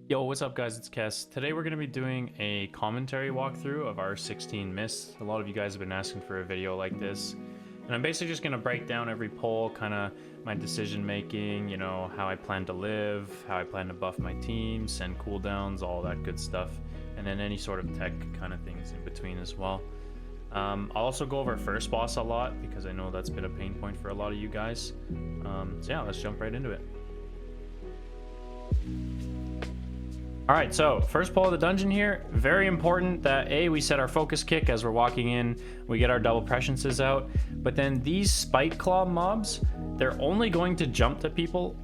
Yo, what's up guys, it's Kes. Today we're going to be doing a commentary walkthrough of our 16 mists. A lot of you guys have been asking for a video like this. And I'm basically just going to break down every poll, kind of my decision making, you know, how I plan to live, how I plan to buff my team, send cooldowns, all that good stuff. And then any sort of tech kind of things in between as well. I'll also go over first boss a lot because I know that's been a pain point for a lot of you guys. So yeah, let's jump right into it. Alright, so first poll of the dungeon here. Very important that we set our focus kick as we're walking in, we get our double presences out, but then these spike claw mobs, they're only going to jump to people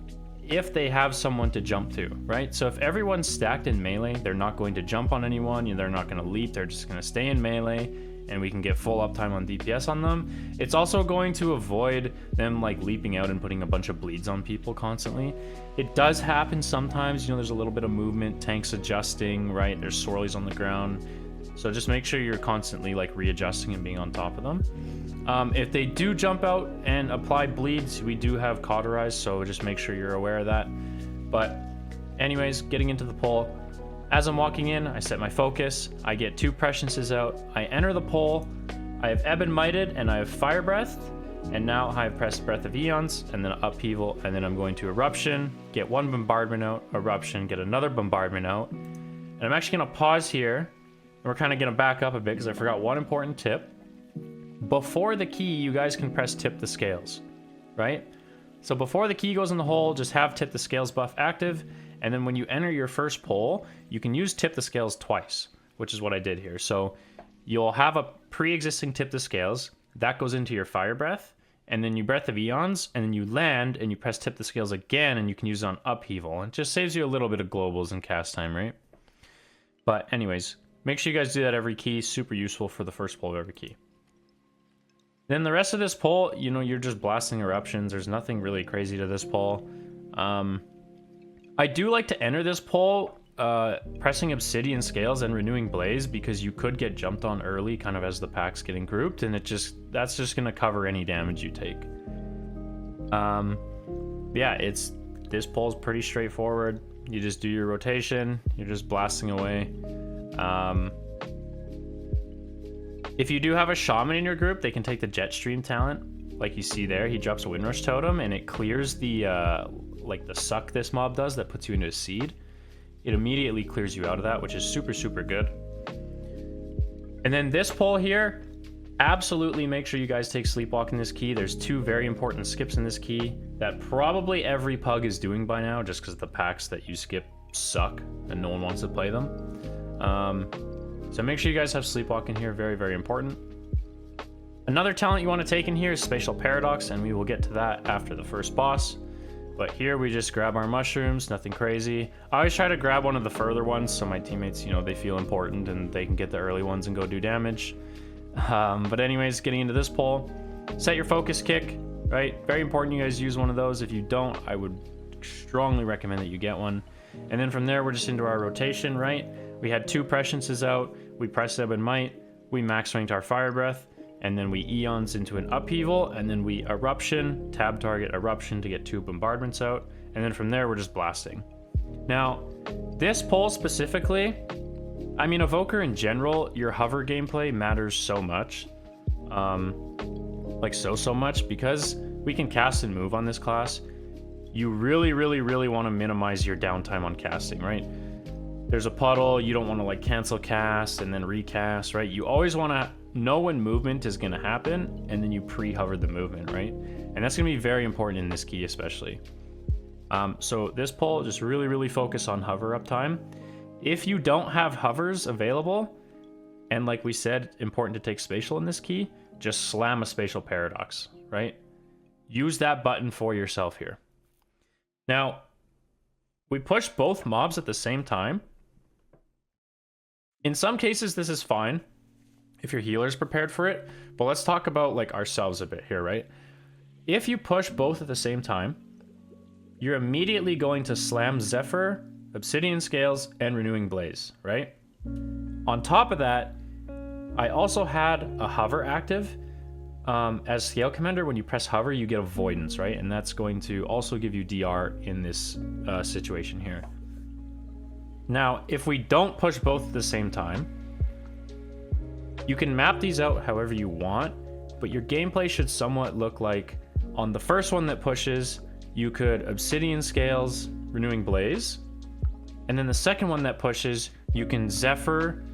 if they have someone to jump to, right? So if everyone's stacked in melee, they're not going to jump on anyone, they're not going to leap, they're just going to stay in melee, and we can get full uptime on DPS on them. It's also going to avoid them like leaping out and putting a bunch of bleeds on people constantly. It does happen sometimes, you know, there's a little bit of movement, tanks adjusting, right? There's swirlies on the ground. So just make sure you're constantly like readjusting and being on top of them. If they do jump out and apply bleeds, we do have cauterize, so just make sure you're aware of that. But anyways, getting into the poll. As I'm walking in, I set my focus, I get 2 presences out, I enter the poll, I have Ebb and Mighted, and I have Fire Breath, and now I have pressed Breath of Eons, and then Upheaval, and then I'm going to Eruption, get 1 Bombardment out, Eruption, get another Bombardment out, and I'm actually going to pause here, and we're kind of going to back up a bit because I forgot one important tip. Before the key, you guys can press Tip the Scales, right? So before the key goes in the hole, just have Tip the Scales buff active, and then when you enter your first poll, you can use Tip the Scales twice, which is what I did here. So you'll have a pre-existing Tip the Scales, that goes into your Fire Breath, and then you Breath of Eons, and then you land, and you press Tip the Scales again, and you can use it on Upheaval. It just saves you a little bit of globals and cast time, right? But anyways, make sure you guys do that every key. Super useful for the first poll of every key. Then the rest of this poll, you know, you're just blasting eruptions. There's nothing really crazy to this poll. I do like to enter this poll pressing Obsidian Scales and Renewing Blaze because you could get jumped on early kind of as the pack's getting grouped, and that's just going to cover any damage you take. Yeah, this poll's pretty straightforward. You just do your rotation, you're just blasting away. If you do have a shaman in your group, they can take the Jetstream talent, like you see there. He drops a Windrush Totem, and it clears the like the suck this mob does that puts you into a seed. It immediately clears you out of that, which is super, super good. And then this poll here, absolutely make sure you guys take Sleepwalk in this key. There's 2 very important skips in this key that probably every pug is doing by now, just because the packs that you skip suck and no one wants to play them. So make sure you guys have Sleepwalk in here, very, very important. Another talent you want to take in here is Spatial Paradox, and we will get to that after the first boss. But here we just grab our mushrooms, nothing crazy. I always try to grab one of the further ones so my teammates, you know, they feel important and they can get the early ones and go do damage. But anyways, getting into this poll, set your focus kick, right? Very important you guys use one of those. If you don't, I would strongly recommend that you get one. And then from there, we're just into our rotation, right? We had 2 presences out, we pressed Ebb and Might, we max ranked our Fire Breath, and then we Eons into an Upheaval, and then we Eruption, tab target Eruption to get 2 bombardments out, and then from there we're just blasting. Now, this poll specifically, I mean, Evoker in general, your hover gameplay matters so much. Like so much, because we can cast and move on this class. You really, really, really want to minimize your downtime on casting, right? There's a puddle, you don't want to like cancel cast and then recast, right? You always want to know when movement is going to happen, and then you pre-hover the movement, right? And that's going to be very important in this key especially. So this poll, just really, really focus on hover uptime. If you don't have hovers available, and like we said, important to take spatial in this key, just slam a Spatial Paradox, right? Use that button for yourself here. Now, we push both mobs at the same time. In some cases, this is fine if your healer's prepared for it, but let's talk about like ourselves a bit here, right? If you push both at the same time, you're immediately going to slam Zephyr, Obsidian Scales, and Renewing Blaze, right? On top of that, I also had a hover active. As Scale Commander, when you press hover, you get Avoidance, right? And that's going to also give you DR in this situation here. Now, if we don't push both at the same time, you can map these out however you want, but your gameplay should somewhat look like on the first one that pushes, you could Obsidian Scales, Renewing Blaze, and then the second one that pushes, you can Zephyr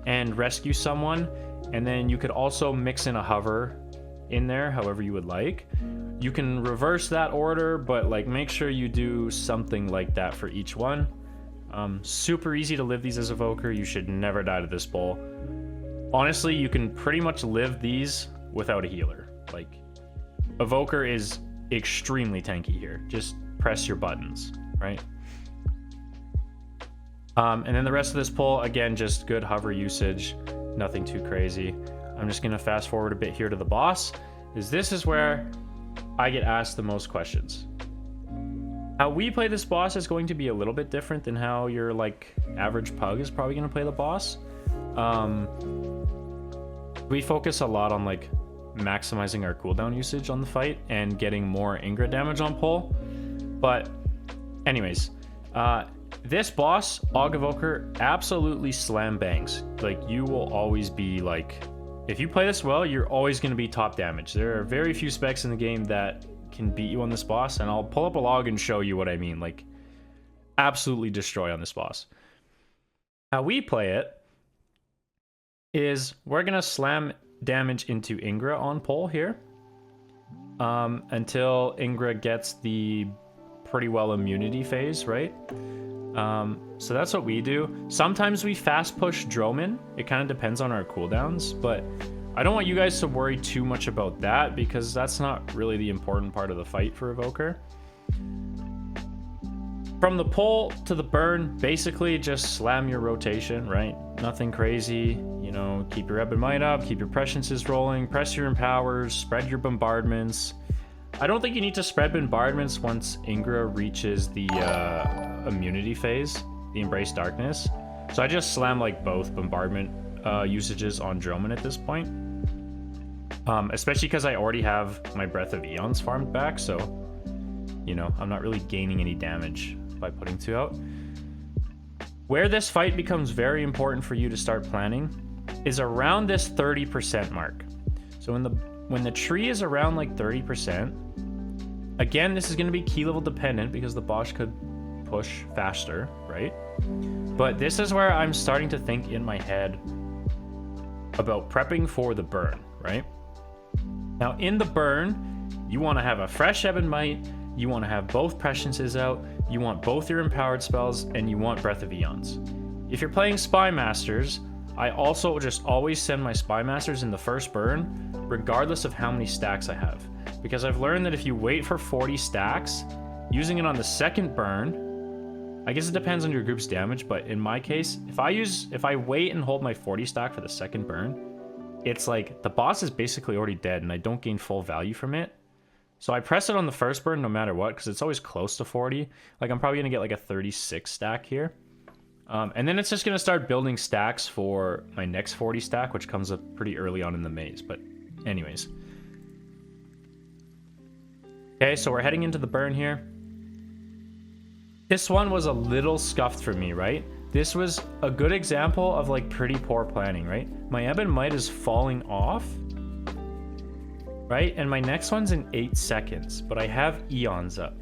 and rescue someone, and then you could also mix in a hover in there however you would like. You can reverse that order, but like make sure you do something like that for each one. Super easy to live these as Evoker. You should never die to this bowl. Honestly, you can pretty much live these without a healer. Like, Evoker is extremely tanky here. Just press your buttons, right? And then the rest of this pull, again, just good hover usage. Nothing too crazy. I'm just gonna fast forward a bit here to the boss, is this is where I get asked the most questions. How we play this boss is going to be a little bit different than how your like average pug is probably gonna play the boss. We focus a lot on like maximizing our cooldown usage on the fight and getting more Ingra damage on pull. But anyways, this boss, Aug Evoker, absolutely slam bangs. Like, you will always be like, if you play this well, you're always going to be top damage. There are very few specs in the game that can beat you on this boss, and I'll pull up a log and show you what I mean. Like, absolutely destroy on this boss. How we play it is we're going to slam damage into Ingra on pull here until Ingra gets the pretty well immunity phase, right? So that's what we do. Sometimes we fast push Droman. It kind of depends on our cooldowns, but I don't want you guys to worry too much about that because that's not really the important part of the fight for Evoker. From the pull to the burn, basically just slam your rotation, right? Nothing crazy. You know, keep your ebb and might up, keep your presciences rolling, press your empowers, spread your bombardments. I don't think you need to spread bombardments once Ingra reaches the immunity phase, the Embrace Darkness. So I just slam like both bombardment usages on Droman at this point. Especially because I already have my Breath of Eons farmed back, so, you know, I'm not really gaining any damage by putting 2 out. Where this fight becomes very important for you to start planning is around this 30% mark. So when the tree is around like 30%, again, this is going to be key level dependent because the boss could push faster, right? But this is where I'm starting to think in my head about prepping for the burn, right? Now, in the burn, you want to have a fresh Ebb and Might, you want to have both Presciences out, you want both your empowered spells, and you want Breath of Eons. If you're playing Spy Masters, I also just always send my Spy Masters in the first burn, regardless of how many stacks I have. Because I've learned that if you wait for 40 stacks, using it on the second burn, I guess it depends on your group's damage, but in my case, if I wait and hold my 40 stack for the second burn, it's like the boss is basically already dead and I don't gain full value from it. So I press it on the first burn no matter what, because it's always close to 40. Like, I'm probably going to get like a 36 stack here. And then it's just going to start building stacks for my next 40 stack, which comes up pretty early on in the maze. But anyways. Okay, so we're heading into the burn here. This one was a little scuffed for me, right? This was a good example of like pretty poor planning, right? My Ebb and Might is falling off, right? And my next one's in 8 seconds, but I have Eons up.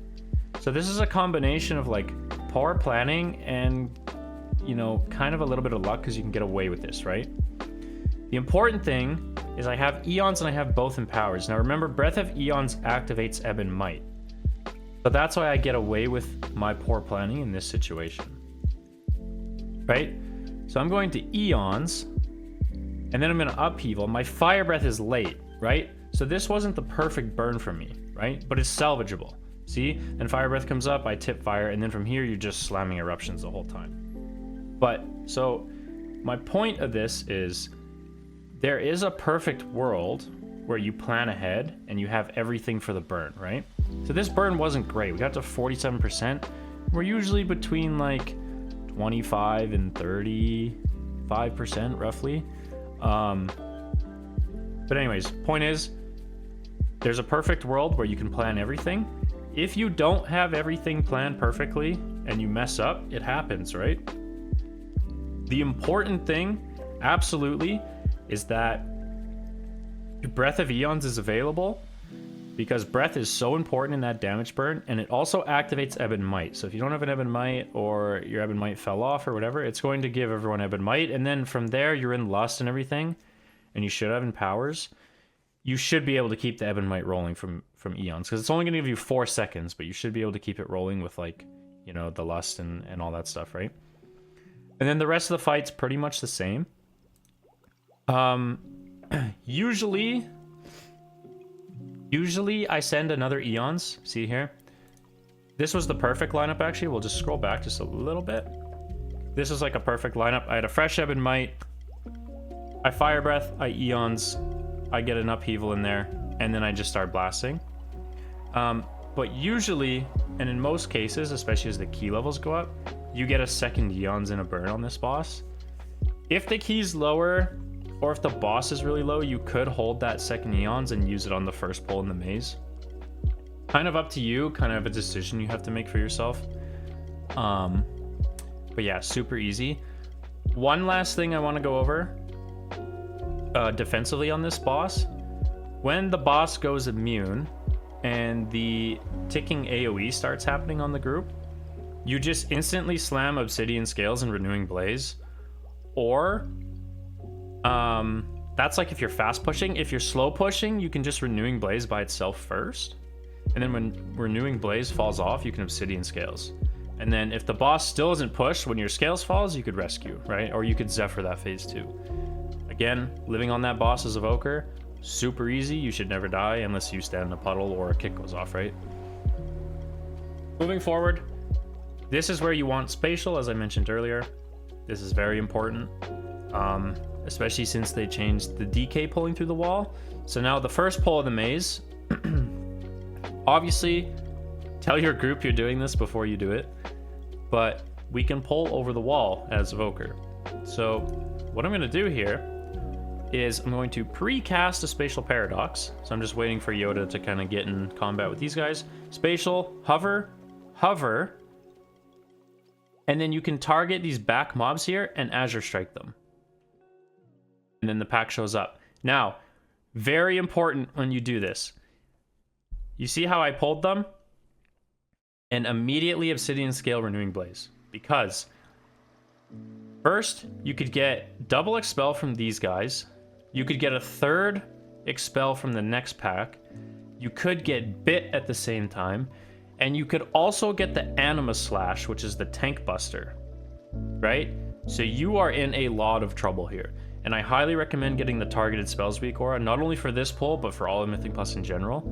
So this is a combination of like poor planning and, you know, kind of a little bit of luck because you can get away with this, right? The important thing is I have Eons and I have both empowers. Now remember, Breath of Eons activates Ebb and Might. So that's why I get away with my poor planning in this situation. Right? So I'm going to Eons, and then I'm going to Upheaval. My Fire Breath is late, right? So this wasn't the perfect burn for me, right? But it's salvageable. See? Then Fire Breath comes up, I tip Fire, and then from here you're just slamming Eruptions the whole time. But, so, my point of this is, there is a perfect world where you plan ahead and you have everything for the burn, right? So this burn wasn't great. We got to 47%. We're usually between like 25 and 35% roughly. But anyways, point is, there's a perfect world where you can plan everything. If you don't have everything planned perfectly and you mess up, it happens, right? The important thing, absolutely, is that Breath of Eons is available, because Breath is so important in that damage burn, and it also activates Ebon Might. So if you don't have an Ebon Might, or your Ebon Might fell off or whatever, it's going to give everyone Ebon Might, and then from there you're in Lust and everything, and you should have in Powers. You should be able to keep the Ebon Might rolling from Eons, because it's only going to give you 4 seconds, but you should be able to keep it rolling with, like, you know, the Lust and all that stuff, right? And then the rest of the fight's pretty much the same. Usually I send another Eons. See here? This was the perfect lineup, actually. We'll just scroll back just a little bit. This is like a perfect lineup. I had a fresh Ebon Might. I Fire Breath. I Eons. I get an Upheaval in there. And then I just start blasting. But usually, and in most cases, especially as the key levels go up, you get a second Eons in a burn on this boss. If the key's lower, or if the boss is really low, you could hold that second Eons and use it on the first pull in the maze. Kind of up to you, kind of a decision you have to make for yourself. But yeah, super easy. One last thing I want to go over defensively on this boss. When the boss goes immune and the ticking AoE starts happening on the group, you just instantly slam Obsidian Scales and Renewing Blaze. Or that's like if you're fast pushing. If you're slow pushing, you can just Renewing Blaze by itself first, and then when Renewing Blaze falls off, you can Obsidian Scales. And then if the boss still isn't pushed when your Scales falls, you could rescue, right? Or you could Zephyr that phase 2. Again, living on that boss as Evoker, super easy. You should never die unless you stand in a puddle or a kick goes off, right? Moving forward, this is where you want Spatial, as I mentioned earlier. This is very important. Especially since they changed the DK pulling through the wall. So now the first pull of the maze, obviously tell your group you're doing this before you do it, but we can pull over the wall as Evoker. So what I'm going to do here is I'm going to pre-cast a Spatial Paradox. So I'm just waiting for Yoda to kind of get in combat with these guys. Spatial, hover, hover, and then you can target these back mobs here and Azure Strike them. And then the pack shows up. Now, very important when you do this. You see how I pulled them? And immediately Obsidian Scale Renewing Blaze. Because first, you could get double Expel from these guys. You could get a third Expel from the next pack. You could get Bit at the same time. And you could also get the Anima Slash, which is the Tank Buster. Right? So you are in a lot of trouble here. And I highly recommend getting the targeted Spells Week Aura, not only for this pull, but for all of Mythic Plus in general.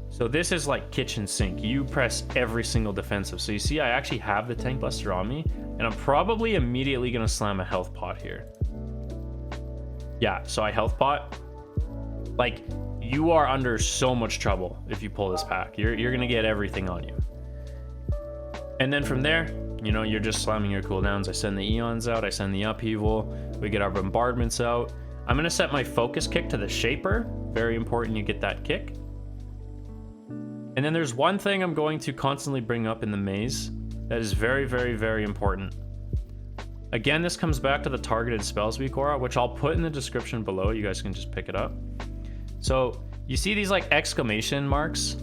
So this is like kitchen sink. You press every single defensive. So you see, I actually have the Tank Buster on me, and I'm probably immediately going to slam a Health Pot here. Yeah, so I Health Pot. Like, you are under so much trouble if you pull this pack. You're going to get everything on you. And then from there, you know, you're just slamming your cooldowns. I send the Eons out, I send the Upheaval, we get our bombardments out. I'm going to set my focus kick to the Shaper. Very important you get that kick. And then there's one thing I'm going to constantly bring up in the maze that is very, very, very important. Again, this comes back to the targeted Spells Week Aura, which I'll put in the description below. You guys can just pick it up. So you see these like exclamation marks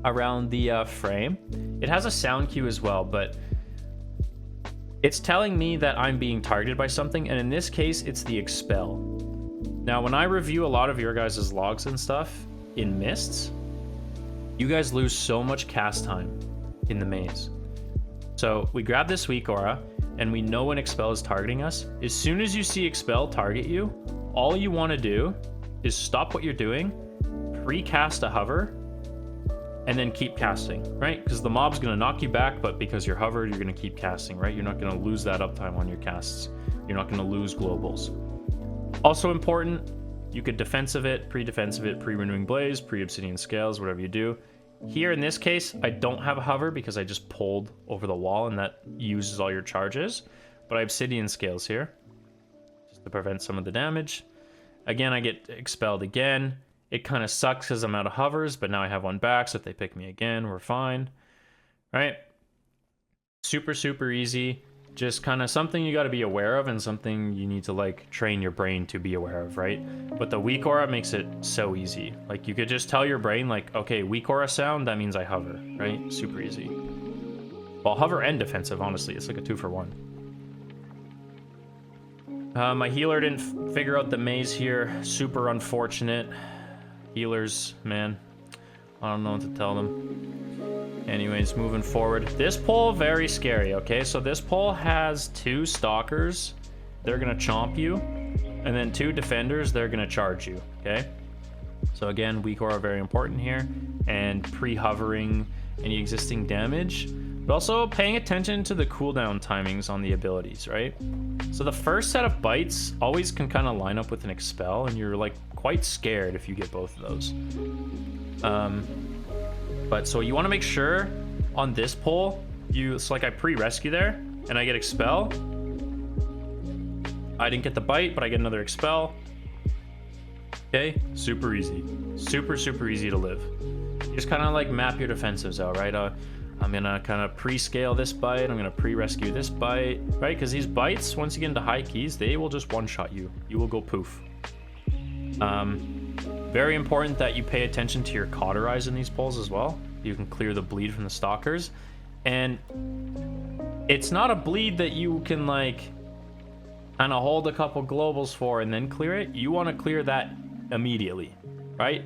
around the frame. It has a sound cue as well, but it's telling me that I'm being targeted by something, and in this case, it's the Expel. Now, when I review a lot of your guys' logs and stuff in Mists, you guys lose so much cast time in the maze. So we grab this Weak Aura, and we know when Expel is targeting us. As soon as you see Expel target you, all you want to do is stop what you're doing, pre-cast a Hover, and then keep casting, right? Because the mob's going to knock you back, but because you're hovered, you're going to keep casting, right? You're not going to lose that uptime on your casts. You're not going to lose globals. Also important, you could defensive it, pre-Renewing Blaze, pre-Obsidian Scales, whatever you do. Here in this case, I don't have a hover because I just pulled over the wall and that uses all your charges. But I have Obsidian Scales here, just to prevent some of the damage. Again, I get expelled again. It kind of sucks because I'm out of hovers, but now I have one back, so if they pick me again, we're fine. Right? Super, super easy. just kind of something you got to be aware of and something you need to like train your brain to be aware of, right? But the weak aura makes it so easy. Like you could just tell your brain like, okay, weak aura sound, that means I hover, right? Super easy. Well, hover and defensive, honestly. It's like a 2-for-1. My healer didn't figure out the maze here. Super unfortunate. Healers, man. I don't know what to tell them. Anyways, moving forward. This pole, very scary, okay? So this pole has 2 stalkers. They're going to chomp you. And then 2 defenders, they're going to charge you, okay? So again, weak aura very important here. And pre-hovering any existing damage. But also paying attention to the cooldown timings on the abilities, right? So the first set of bites always can kind of line up with an expel, and you're like quite scared if you get both of those. But so you want to make sure on this pole, it's like I pre-rescue there, and I get expel. I didn't get the bite, but I get another expel. Okay, super easy. Super, super easy to live. You just kind of like map your defensives out, right? I'm gonna kind of pre-scale this bite. I'm gonna pre-rescue this bite, right? Because these bites, once you get into high keys, they will just one-shot you. You will go poof. Very important that you pay attention to your cauterize in these pulls as well. You can clear the bleed from the stalkers. And it's not a bleed that you can like kind of hold a couple globals for and then clear it. You want to clear that immediately, right?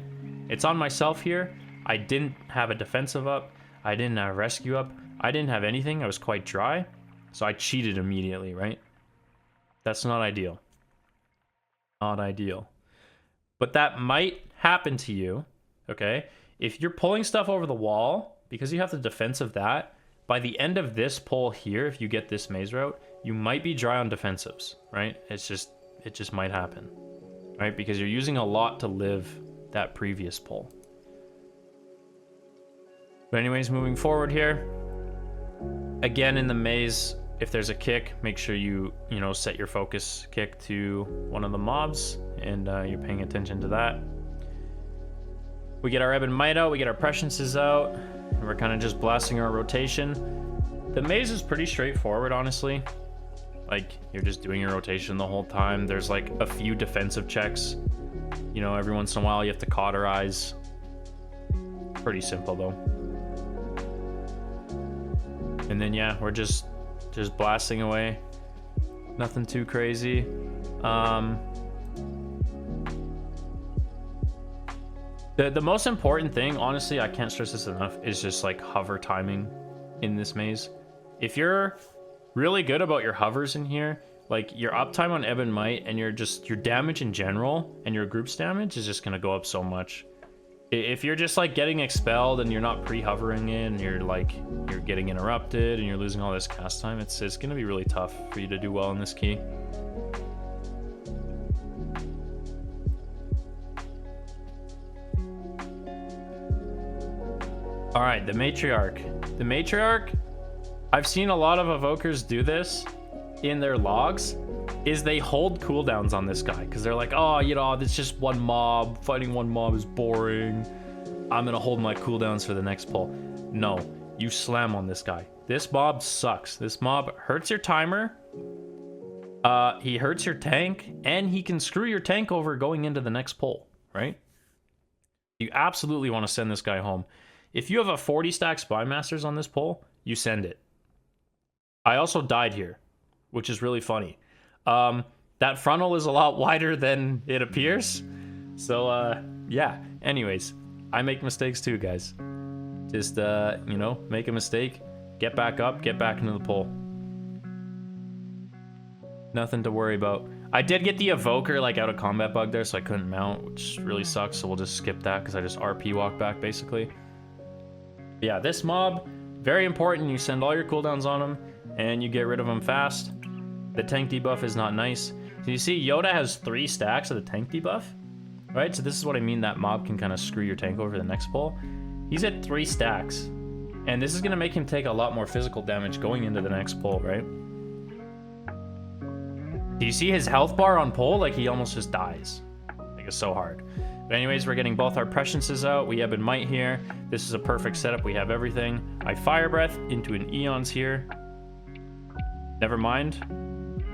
It's on myself here. I didn't have a defensive up. I didn't have a rescue up. I didn't have anything. I was quite dry. So I cheated immediately, right? That's not ideal. Not ideal. But that might happen to you, okay? If you're pulling stuff over the wall, because you have the defense of that, by the end of this pull here, if you get this maze route, you might be dry on defensives, right? It just might happen, right? Because you're using a lot to live that previous pull. But anyways, moving forward here, again in the maze, if there's a kick, make sure you set your focus kick to one of the mobs, and you're paying attention to that. We get our Ebb and Might out, we get our Presciences out, and we're kind of just blasting our rotation. The maze is pretty straightforward, honestly. Like, you're just doing your rotation the whole time. There's like a few defensive checks. You know, every once in a while you have to cauterize. Pretty simple though. And then yeah, we're just blasting away. Nothing too crazy. The most important thing, honestly, I can't stress this enough, is just like hover timing in this maze. If you're really good about your hovers in here, like your uptime on Ebb and Might and your damage in general and your group's damage is just gonna go up so much. If you're just like getting expelled and you're not pre-hovering in, and you're getting interrupted and you're losing all this cast time, it's gonna be really tough for you to do well in this key. All right, the Matriarch. The Matriarch, I've seen a lot of evokers do this in their logs, is they hold cooldowns on this guy because they're like, oh, it's just one mob. Fighting one mob is boring. I'm going to hold my cooldowns for the next pull. No, you slam on this guy. This mob sucks. This mob hurts your timer. He hurts your tank, and he can screw your tank over going into the next pull, right? You absolutely want to send this guy home. If you have a 40 stack Spy Masters on this pull, you send it. I also died here, which is really funny. That frontal is a lot wider than it appears. So, yeah. Anyways, I make mistakes too, guys. Just, make a mistake, get back up, get back into the pull. Nothing to worry about. I did get the Evoker, like, out of combat bug there, so I couldn't mount, which really sucks, so we'll just skip that, because I just RP walk back, basically. But yeah, this mob, very important. You send all your cooldowns on him, and you get rid of him fast. The tank debuff is not nice. So you see, Yoda has 3 stacks of the tank debuff, right? So this is what I mean, that mob can kind of screw your tank over the next pull. He's at 3 stacks, and this is going to make him take a lot more physical damage going into the next pull, right? Do you see his health bar on pull? Like, he almost just dies. Like, it's so hard. But anyways, we're getting both our Presciences out. We have Ebb and Might here. This is a perfect setup. We have everything. I Fire Breath into an Eons here. Never mind.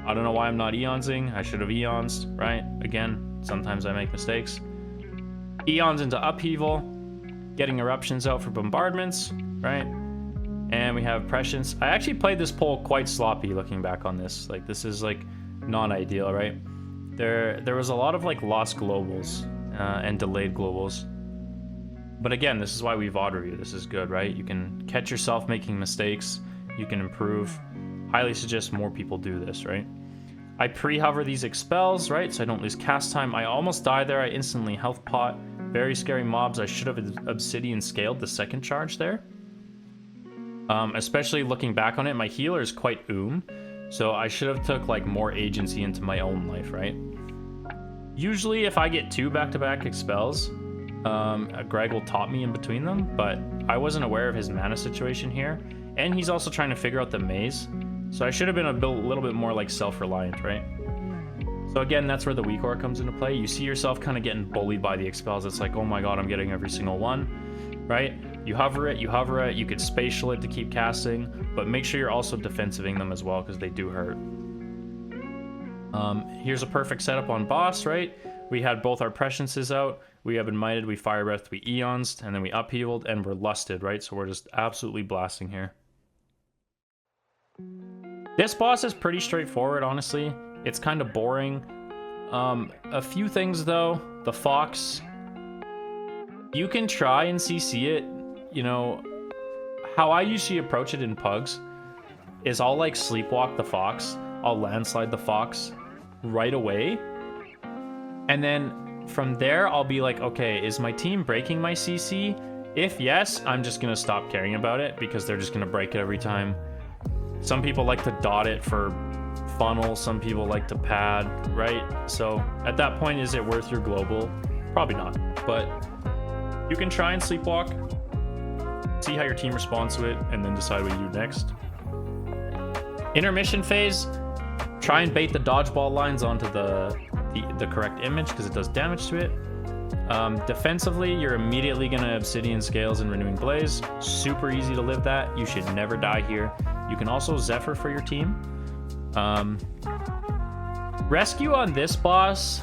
I don't know why I'm not eonsing. I should have eons, right? Again, sometimes I make mistakes. Eons into upheaval, getting eruptions out for bombardments, right? And we have prescience. I actually played this poll quite sloppy looking back on this. Like, this is like not ideal, right? There was a lot of like lost globals and delayed globals. But again, this is why we VOD review. This is good, right? You can catch yourself making mistakes. You can improve. Highly suggest more people do this, right? I pre-hover these expels, right? So I don't lose cast time. I almost died there. I instantly health pot. Very scary mobs. I should have obsidian scaled the second charge there. Especially looking back on it, my healer is quite so I should have took like more agency into my own life, right? Usually if I get 2 back-to-back expels, Greg will top me in between them, but I wasn't aware of his mana situation here. And he's also trying to figure out the maze. So I should have been a little bit more like self-reliant, right? So again, that's where the weak aura comes into play. You see yourself kind of getting bullied by the expels. It's like, oh my god, I'm getting every single one, right? You hover it, you could spatial it to keep casting, but make sure you're also defensiving them as well because they do hurt. Here's a perfect setup on boss, right? We had both our presciences out, we have mighted, we fire breathed, we eonsed, and then we upheavaled, and we're lusted, right? So we're just absolutely blasting here. This boss is pretty straightforward, honestly. It's kind of boring. A few things though. The fox. You can try and CC it. You know, how I usually approach it in pugs is I'll like sleepwalk the fox. I'll landslide the fox right away. And then from there, I'll be like, okay, is my team breaking my CC? If yes, I'm just gonna stop caring about it because they're just gonna break it every time. Some people like to dot it for funnel, some people like to pad, right? So at that point, is it worth your global? Probably not, but you can try and sleepwalk, see how your team responds to it, and then decide what you do next. Intermission phase, try and bait the dodgeball lines onto the correct image because it does damage to it. Defensively, you're immediately gonna Obsidian Scales and Renewing Blaze. Super easy to live that. You should never die here. You can also Zephyr for your team. Rescue on this boss,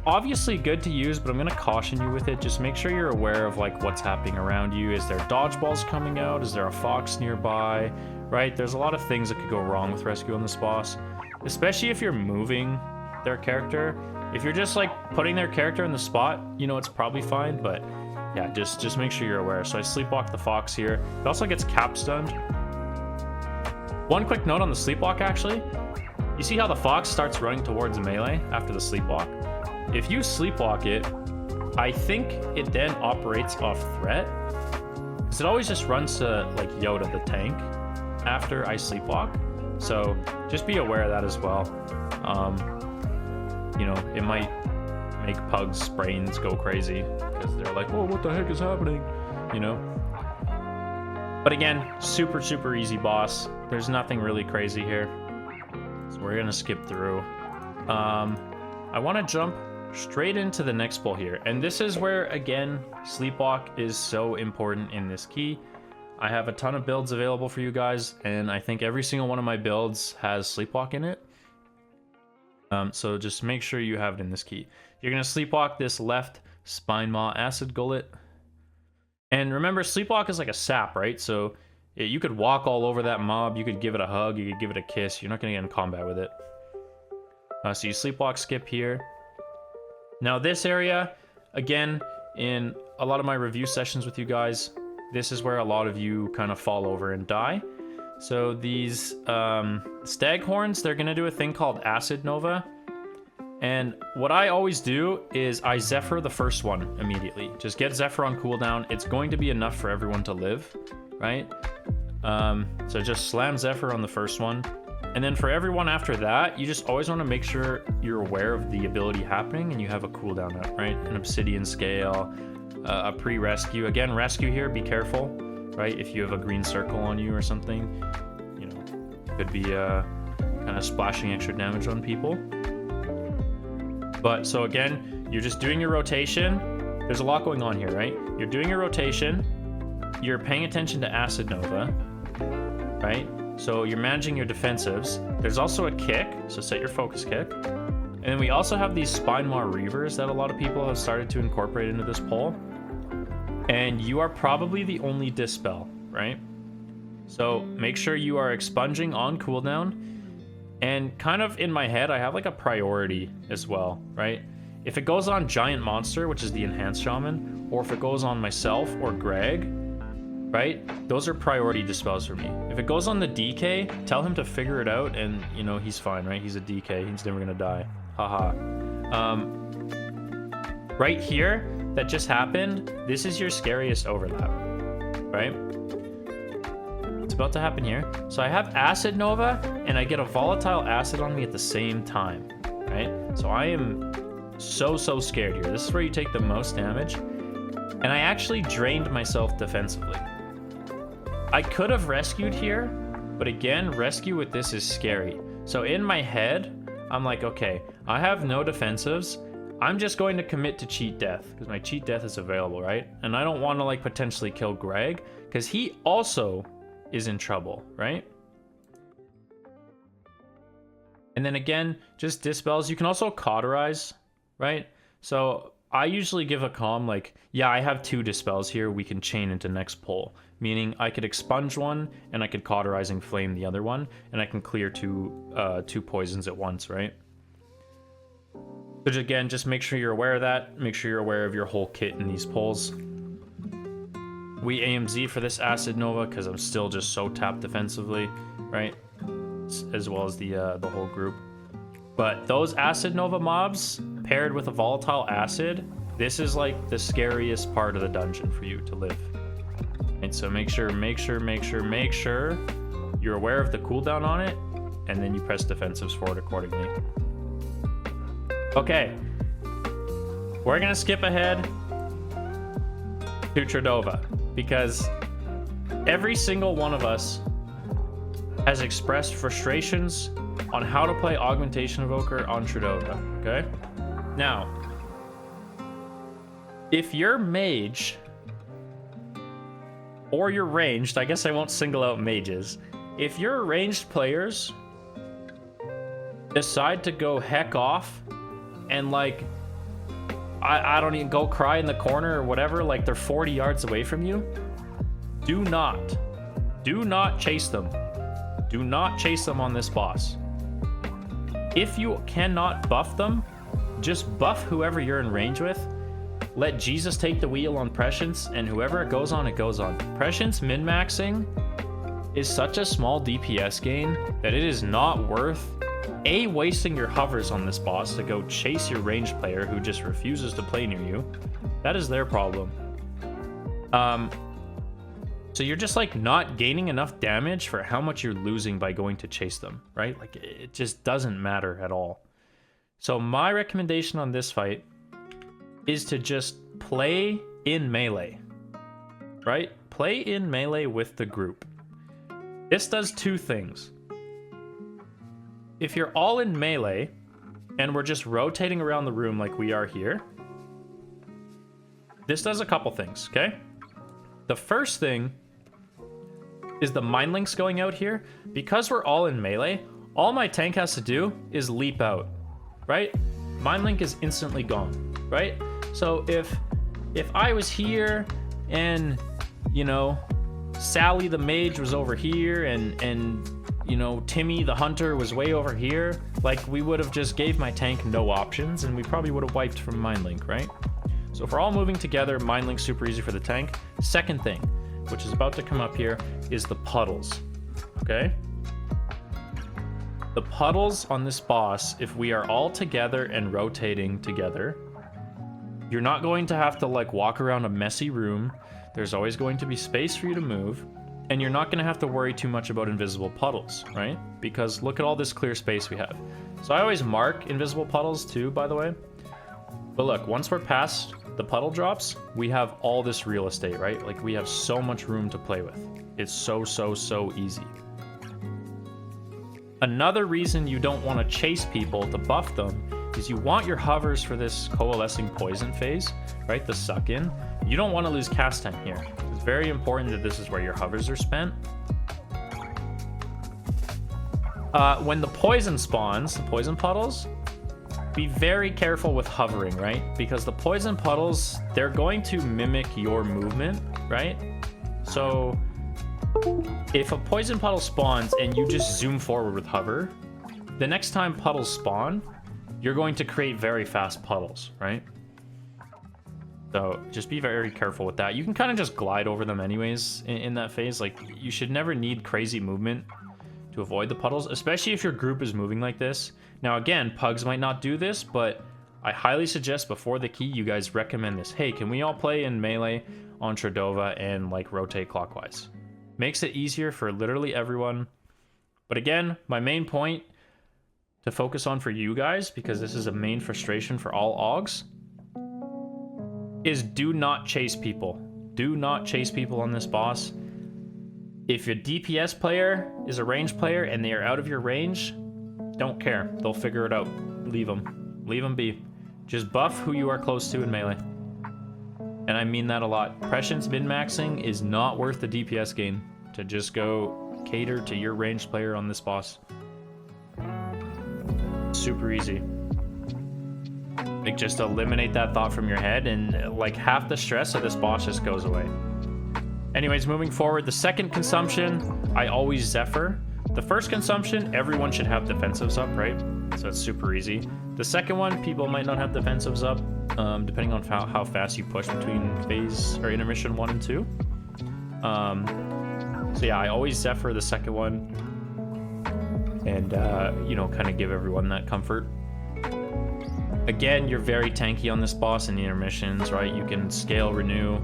obviously good to use, but I'm gonna caution you with it. Just make sure you're aware of like what's happening around you. Is there dodgeballs coming out? Is there a fox nearby? Right? There's a lot of things that could go wrong with rescue on this boss, especially if you're moving their character. If you're just like putting their character in the spot, you know, it's probably fine, but yeah, just make sure you're aware. So I sleepwalk the fox here. It also gets cap stunned. One quick note on the sleepwalk, actually. You see how the fox starts running towards the melee after the sleepwalk? If you sleepwalk it, I think it then operates off threat, because it always just runs to like Yoda the tank after I sleepwalk. So just be aware of that as well. You know, it might make pugs' brains go crazy because they're like, whoa, what the heck is happening? You know? But again, super, super easy boss. There's nothing really crazy here. So we're gonna skip through. I want to jump straight into the next pull here. And this is where, again, Sleepwalk is so important in this key. I have a ton of builds available for you guys, and I think every single one of my builds has Sleepwalk in it. So just make sure you have it in this key. You're going to Sleepwalk this left Spine Maw Acid Gullet. And remember, Sleepwalk is like a sap, right? So you could walk all over that mob, you could give it a hug, you could give it a kiss. You're not going to get in combat with it. So you Sleepwalk skip here. Now this area, again, in a lot of my review sessions with you guys, this is where a lot of you kind of fall over and die. So these staghorns, they're going to do a thing called Acid Nova. And what I always do is I Zephyr the first one immediately. Just get Zephyr on cooldown. It's going to be enough for everyone to live, right? So just slam Zephyr on the first one. And then for everyone after that, you just always want to make sure you're aware of the ability happening and you have a cooldown out, right? An Obsidian Scale, a pre-rescue. Again, rescue here, be careful, right? If you have a green circle on you or something, you know, could be kind of splashing extra damage on people. But so again, you're just doing your rotation. There's a lot going on here, right? You're doing your rotation. You're paying attention to Acid Nova. right? So you're managing your defensives. There's also a kick, so set your focus kick. And then we also have these Spine Maw Reavers that a lot of people have started to incorporate into this poll. And you are probably the only Dispel, right? So make sure you are expunging on cooldown. And kind of in my head, I have like a priority as well, right? If it goes on Giant Monster, which is the Enhanced Shaman, or if it goes on myself or Greg, right? Those are priority dispels for me. If it goes on the DK, tell him to figure it out and, you know, he's fine, right? He's a DK. He's never gonna die. Haha. Right here, that just happened, this is your scariest overlap, right? It's about to happen here. So I have Acid Nova, and I get a Volatile Acid on me at the same time, right? So I am so scared here. This is where you take the most damage. And I actually drained myself defensively. I could have rescued here, but again, rescue with this is scary. So in my head, I'm like, okay, I have no defensives. I'm just going to commit to cheat death because my cheat death is available, right? And I don't want to like potentially kill Greg because he also is in trouble, right? And then again, just dispels. You can also cauterize, right? So I usually give a calm like, yeah, I have 2 dispels here. We can chain into next pull, meaning I could expunge one and I could cauterizing flame the other one, and I can clear two poisons at once, right? So again, just make sure you're aware of that. Make sure you're aware of your whole kit in these pulls. We AMZ for this Acid Nova because I'm still just so tapped defensively, right? As well as the whole group. But those Acid Nova mobs paired with a Volatile Acid, this is like the scariest part of the dungeon for you to live. And so make sure you're aware of the cooldown on it, and then you press defensives for it accordingly. Okay, we're gonna skip ahead to Tredova because every single one of us has expressed frustrations on how to play Augmentation Evoker on Tredova, okay? Now, if you're mage or you're ranged, I guess I won't single out mages. If your ranged players decide to go heck off and like, I don't even go cry in the corner or whatever, like they're 40 yards away from you, do not chase them. Do not chase them on this boss. If you cannot buff them, just buff whoever you're in range with. Let Jesus take the wheel on Prescience, and whoever it goes on, it goes on. Prescience min-maxing is such a small DPS gain that it is not worth wasting your hovers on this boss to go chase your ranged player who just refuses to play near you. That is their problem. So you're just like not gaining enough damage for how much you're losing by going to chase them, right? Like it just doesn't matter at all. So my recommendation on this fight is to just play in melee, right? Play in melee with the group. This does 2 things. If you're all in melee and we're just rotating around the room like we are here, this does a couple things, okay? The first thing is the Mind Link's going out here. Because we're all in melee, all my tank has to do is leap out, right? Mind Link is instantly gone, right? So if I was here and, you know, Sally the mage was over here and you know, Timmy the hunter was way over here, like we would have just gave my tank no options and we probably would have wiped from Mind Link, right? So if we're all moving together, Mind Link's super easy for the tank. Second thing, which is about to come up here, is the puddles, okay? The puddles on this boss, if we are all together and rotating together, you're not going to have to like walk around a messy room. There's always going to be space for you to move, and you're not going to have to worry too much about invisible puddles, right? Because look at all this clear space we have. So I always mark invisible puddles too, by the way. But look, once we're past the puddle drops, we have all this real estate, right? Like we have so much room to play with. It's so easy. Another reason you don't want to chase people to buff them is you want your hovers for this coalescing poison phase, right? The suck in. You don't want to lose cast time here. It's very important that this is where your hovers are spent. when the poison spawns, the poison puddles, be very careful with hovering, right? Because the poison puddles, they're going to mimic your movement, right? So if a poison puddle spawns and you just zoom forward with hover, the next time puddles spawn, you're going to create very fast puddles, right? So just be very careful with that. You can kind of just glide over them anyways in that phase. Like, you should never need crazy movement to avoid the puddles, especially if your group is moving like this. Now, again, pugs might not do this, but I highly suggest before the key, you guys recommend this. Hey, can we all play in melee on Trdova and like rotate clockwise? Makes it easier for literally everyone. But again, my main point to focus on for you guys, because this is a main frustration for all Augs, is do not chase people. Do not chase people on this boss. If your DPS player is a range player and they are out of your range, don't care. They'll figure it out. Leave them. Leave them be. Just buff who you are close to in melee. And I mean that a lot. Prescience min-maxing is not worth the DPS gain to just go cater to your ranged player on this boss. Super easy. Like, just eliminate that thought from your head and like half the stress of this boss just goes away. Anyways, moving forward, the second consumption, I always Zephyr. The first consumption, everyone should have defensives up, right? So it's super easy. The second one, people might not have defensives up, depending on how fast you push between phase or intermission 1 and 2. So yeah, I always Zephyr the second one. And, you know, kind of give everyone that comfort. Again, you're very tanky on this boss in the intermissions, right? You can scale renew,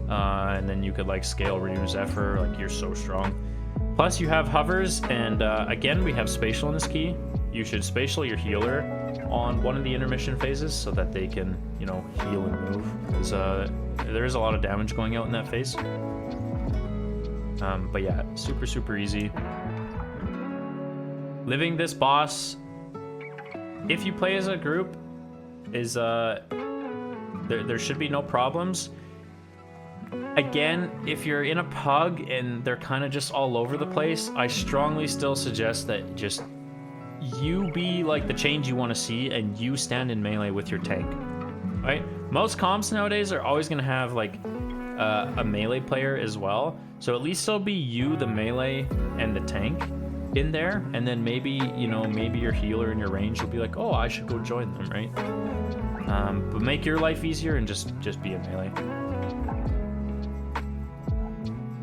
and then you could like scale renew Zephyr, like you're so strong. Plus you have hovers, and again, we have spatial in this key. You should spatial your healer on one of the intermission phases so that they can, you know, heal and move. Because there is a lot of damage going out in that phase. But yeah, super, super easy. Living this boss, if you play as a group, is there should be no problems. Again, if you're in a pug and they're kind of just all over the place, I strongly still suggest that just you be like the change you want to see and you stand in melee with your tank, right? Most comps nowadays are always going to have like a melee player as well, so at least still be you, the melee, and the tank in there, and then maybe, you know, maybe your healer in your range will be like, oh, I should go join them, right? But make your life easier and just be a melee.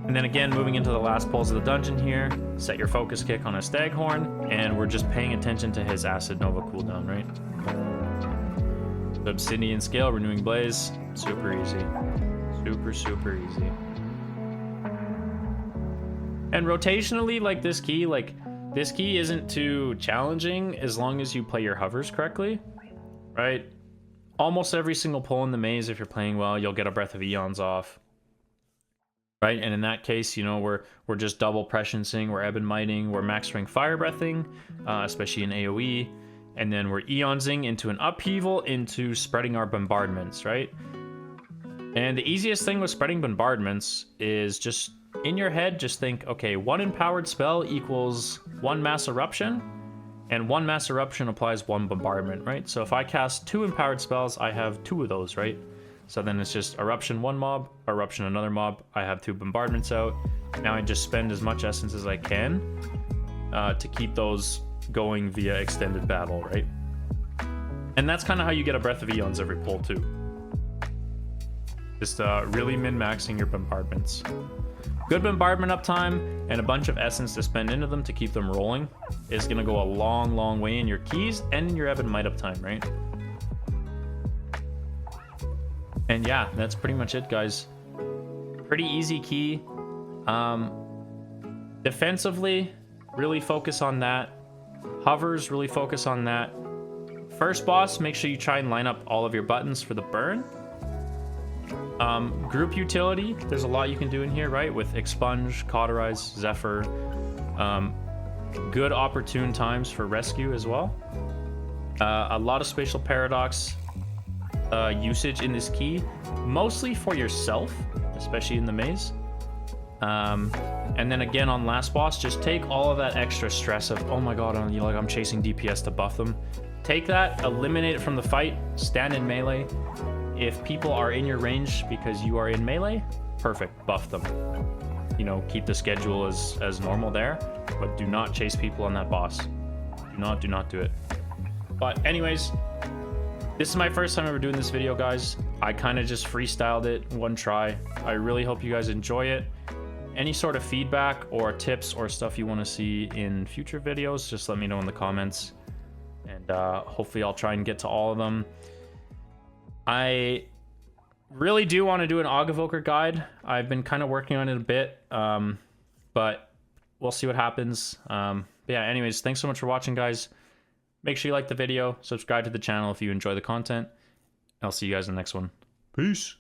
And then again, moving into the last pulls of the dungeon here, set your focus kick on a staghorn, and we're just paying attention to his acid nova cooldown, right? So Obsidian scale, renewing blaze, super easy. Super, super easy. And rotationally, like this key isn't too challenging as long as you play your hovers correctly, right? Almost every single pull in the maze, if you're playing well, you'll get a Breath of Eons off, right? And in that case, you know, we're just double presciencing, we're ebb and mighting, we're max ring fire breathing, especially in AoE, and then we're eonsing into an upheaval into spreading our bombardments, right? And the easiest thing with spreading bombardments is just in your head, just think, okay, 1 empowered spell equals 1 mass eruption, and 1 mass eruption applies 1 bombardment, right? So if I cast 2 empowered spells, I have 2 of those, right? So then it's just eruption 1 mob, eruption another mob, I have 2 bombardments out. Now I just spend as much essence as I can to keep those going via extended battle, right? And that's kind of how you get a Breath of Eons every pull too. Just really min-maxing your bombardments. Good bombardment uptime and a bunch of essence to spend into them to keep them rolling is going to go a long, long way in your keys and in your ebb and might uptime, right? And yeah, that's pretty much it, guys. Pretty easy key. Defensively, really focus on that. Hovers, really focus on that. First boss, make sure you try and line up all of your buttons for the burn. Group utility, there's a lot you can do in here, right? With Expunge, Cauterize, Zephyr. Good opportune times for rescue as well. A lot of Spatial Paradox usage in this key, mostly for yourself, especially in the maze. And then again on last boss, just take all of that extra stress of, oh my god, I'm chasing DPS to buff them. Take that, eliminate it from the fight, stand in melee. If people are in your range because you are in melee, perfect, buff them. You know, keep the schedule as normal there, but do not chase people on that boss. Do not do it. But anyways, this is my first time ever doing this video, guys. I kind of just freestyled it one try. I really hope you guys enjoy it. Any sort of feedback or tips or stuff you want to see in future videos, just let me know in the comments. And hopefully I'll try and get to all of them. I really do want to do an Aug Evoker guide. I've been kind of working on it a bit, but we'll see what happens. But yeah, anyways, thanks so much for watching, guys. Make sure you like the video, subscribe to the channel if you enjoy the content. I'll see you guys in the next one. Peace.